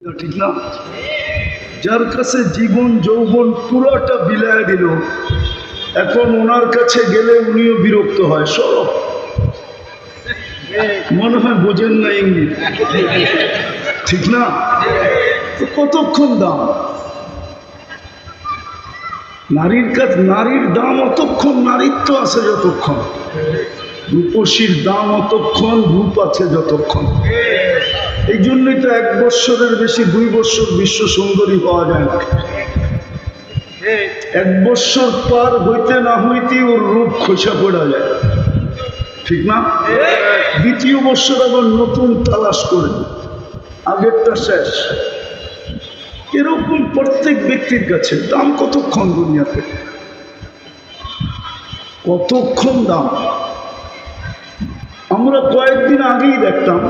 ঠিক না? যার কাছে জীবন যৌবন পুরোটা বিলায় দিল, এখন ওনার কাছে গেলে উনিও বিরক্ত হয়। সব মনে হয় বোঝেন না ইংলিশ, ঠিক না? তো কতক্ষণ দাম নারীর কাছে, নারীর দাম অতক্ষণ নারীত্ব আছে যতক্ষণ, রূপসীর দাম অতক্ষণ রূপ আছে যতক্ষণ। এই জন্যই তো 1 বৎসরের বেশি 2 বৎসর বিশ্ব সুন্দরী পাওয়া যায় না। 1 বৎসর পার হইতে না হইতেই ওর রূপ খসে পড়া যায়, ঠিক না? 2য় বৎসর আবার নতুন তালাশ করে, আগেরটা শেষ। এরকম প্রত্যেক ব্যক্তির কাছে দাম কতক্ষণ দুনিয়াতে, কতক্ষণ দাম। আমরা কয়েকদিন আগেই দেখতাম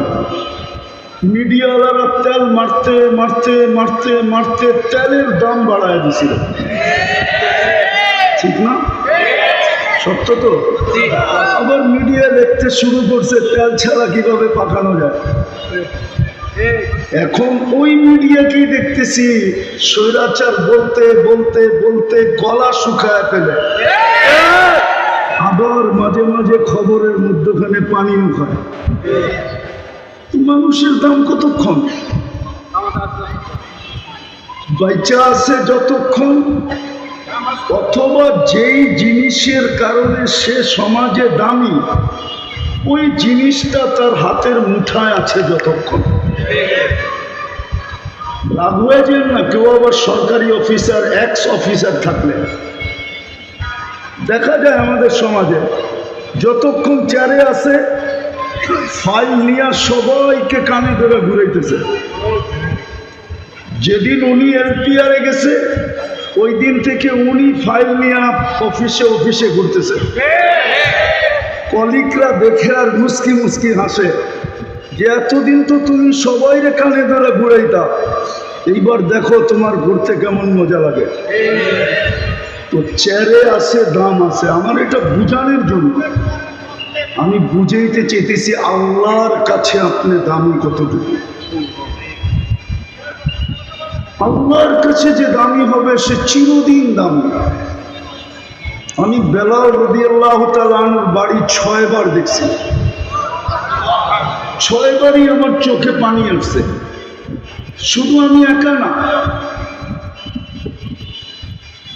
মিডিয়াওয়ালারা তেল মারতে মারতে মারতে মারতে তেলের দাম বাড়ায় দিছিল, ঠিক না? সত্য তো? আবার মিডিয়া দেখতে শুরু করছে তেল ছাড়া কিভাবে পাকানো যায়। এখন ওই মিডিয়াকেই দেখতেছি স্বৈরাচার বলতে বলতে বলতে গলা শুকায় ফেলে, আবার মাঝে মাঝে খবরের মধ্যখানে পানিও খায়। মানুষের দাম কতক্ষণ, বাচ্চা আছে যতক্ষণ, অথবা যেই জিনিসের কারণে সে সমাজে দামি, ওই জিনিসটা তার হাতের মুঠায় আছে যতক্ষণ। রাগ হয়ে যায় না? কেউ আবার সরকারি অফিসার, এক্স অফিসার থাকলে দেখা যায় আমাদের সমাজে যতক্ষণ চেয়ারে আছে ফাইল নিয়ে সবাইকে কানে ধরে ঘুরাইতেছে। যেদিন উনি এলপিআরে গেছে ওই দিন থেকে উনি ফাইল নিয়ে অফিসে অফিসে ঘুরতেছে। কলিগরা দেখে আর মুস্কি মুস্কি হাসে যে এতদিন তো তুমি সবাইরে কানে ধরে ঘুরাইতা, এইবার দেখো তোমার ঘুরতে কেমন মজা লাগে। তো চেয়ারে আছে, দাম আছে। আমার এটা বুঝানোর জন্য আমি বুঝাইতে চেয়েছি আল্লাহর কাছে আপনি দামি কতটুকু। আল্লাহর কাছে যে দামি হবে সে চিরদিন দামি। আমি বেলাল রাদিয়াল্লাহু তাআলা আনহুর বাড়ি 6 বার দেখছি, 6 বারই আমার চোখে পানি আসছে। শুধু আমি একা না,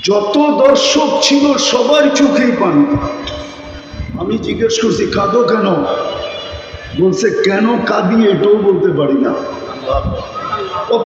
যত দর্শক ছিল সবার চোখেই পানি। আমি জিজ্ঞেস করছি কাঁদো কেন? বলছে কেন কাঁদি এটাও বলতে পারি না।